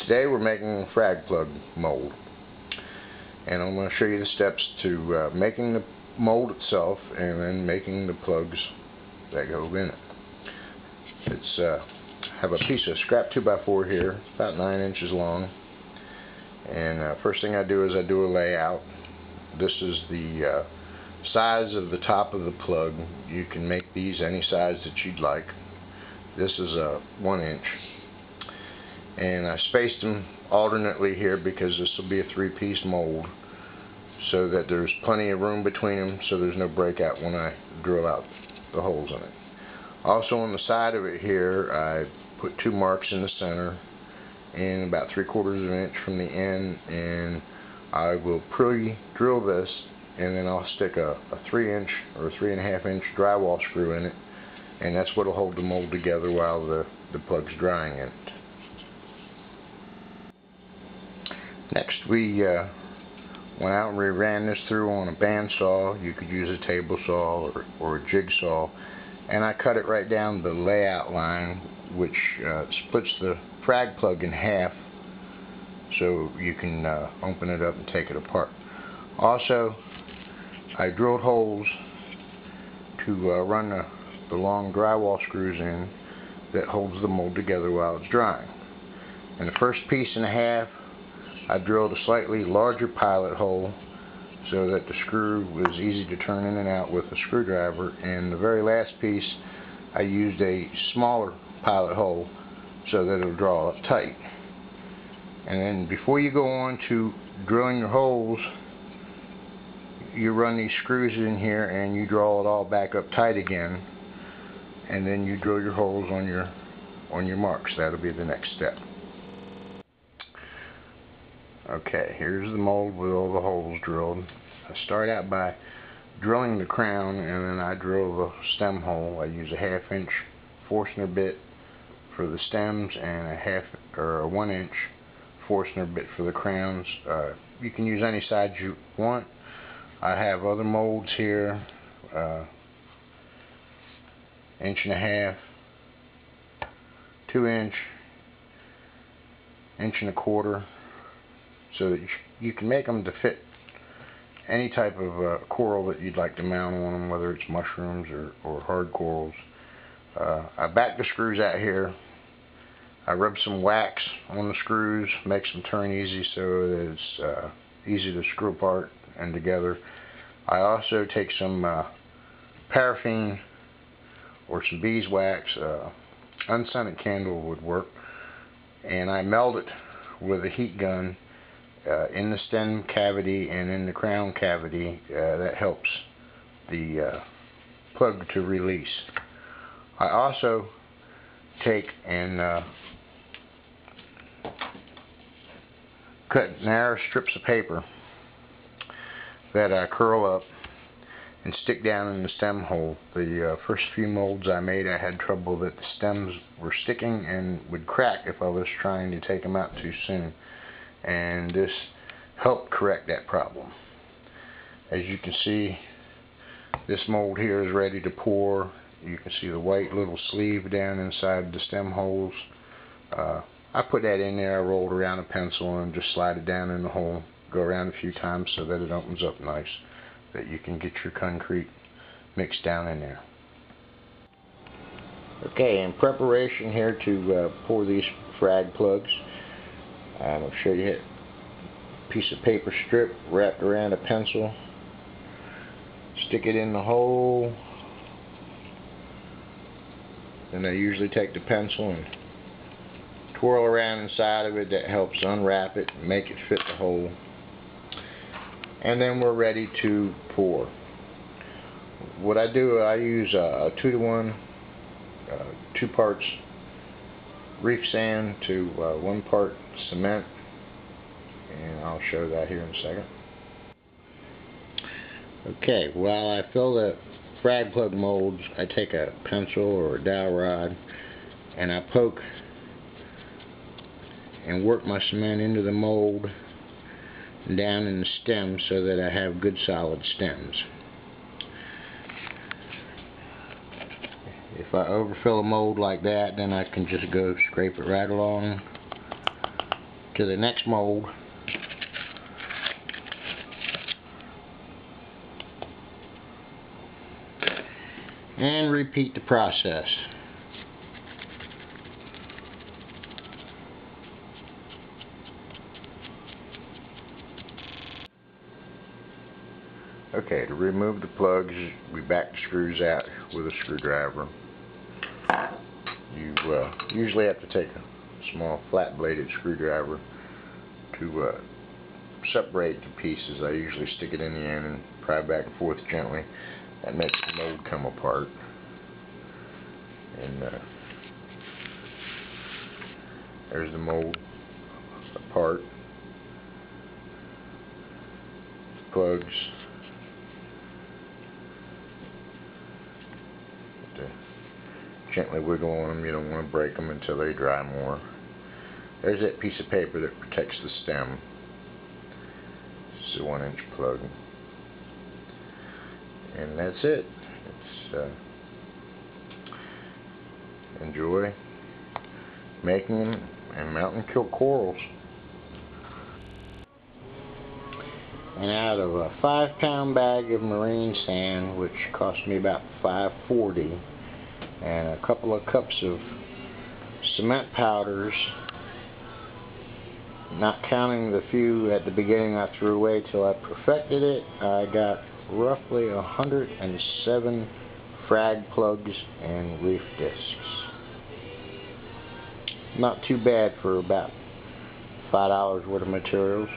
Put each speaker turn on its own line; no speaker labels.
Today we're making a frag plug mold, and I'm going to show you the steps to making the mold itself and then making the plugs that go in it. It's have a piece of scrap 2x4 here, about 9 inches long, and first thing I do is I do a layout. This is the size of the top of the plug. You can make these any size that you'd like. This is a 1 inch. And I spaced them alternately here because this will be a 3-piece mold, so that there's plenty of room between them so there's no breakout when I drill out the holes in it. Also on the side of it here, I put 2 marks in the center and about 3/4 of an inch from the end, and I will pre-drill this, and then I'll stick a 3-inch or 3.5 inch drywall screw in it, and that's what will hold the mold together while the plug's drying in it. Next, we went out and we ran this through on a bandsaw. You could use a table saw or a jigsaw, and I cut it right down the layout line, which splits the frag plug in half, so you can open it up and take it apart. Also, I drilled holes to run the long drywall screws in that holds the mold together while it's drying. In the first piece and a half, I drilled a slightly larger pilot hole so that the screw was easy to turn in and out with a screwdriver, and the very last piece I used a smaller pilot hole so that it'll draw up tight. And then before you go on to drilling your holes, you run these screws in here and you draw it all back up tight again, and then you drill your holes on your marks. That'll be the next step. Okay, here's the mold with all the holes drilled. I start out by drilling the crown, and then I drill the stem hole. I use a 1/2 inch Forstner bit for the stems and a 1 inch Forstner bit for the crowns. You can use any size you want. I have other molds here, 1.5 inch, 2 inch, 1.25 inch, so that you can make them to fit any type of coral that you'd like to mount on them, whether it's mushrooms or hard corals. I back the screws out here. I rub some wax on the screws, makes them turn easy so that it's easy to screw apart and together. I also take some paraffin or some beeswax, unscented candle would work, and I melt it with a heat gun in the stem cavity and in the crown cavity. That helps the plug to release. I also take and cut narrow strips of paper that I curl up and stick down in the stem hole. The first few molds I made, I had trouble that the stems were sticking and would crack if I was trying to take them out too soon, and this helped correct that problem. As you can see, this mold here is ready to pour. You can see the white little sleeve down inside the stem holes. I put that in there. I rolled around a pencil and just slide it down in the hole. Go around a few times so that it opens up nice, that you can get your concrete mixed down in there. Okay, in preparation here to pour these frag plugs, I'll show you a piece of paper strip wrapped around a pencil. Stick it in the hole, and I usually take the pencil and twirl around inside of it. That helps unwrap it and make it fit the hole. And then we're ready to pour. What I do, I use a 2-to-1, 2 parts reef sand to 1 part cement, and I'll show that here in a second. Okay, while I fill the frag plug molds, I take a pencil or a dowel rod and I poke and work my cement into the mold down in the stem so that I have good solid stems. If I overfill a mold like that, then I can just go scrape it right along to the next mold. And repeat the process. Okay, to remove the plugs, we back the screws out with a screwdriver. You usually have to take a small flat-bladed screwdriver to separate the pieces. I usually stick it in the end and pry back and forth gently. That makes the mold come apart. And there's the mold apart. Plugs. Gently wiggle on them. You don't want to break them until they dry more. There's that piece of paper that protects the stem. This is a 1-inch plug. And that's it. It's enjoy making them and mounting corals. And out of a 5-pound bag of marine sand, which cost me about $5.40, and a couple of cups of cement powders, not counting the few at the beginning I threw away till I perfected it, I got roughly 107 frag plugs and reef discs. Not too bad for about $5 worth of materials.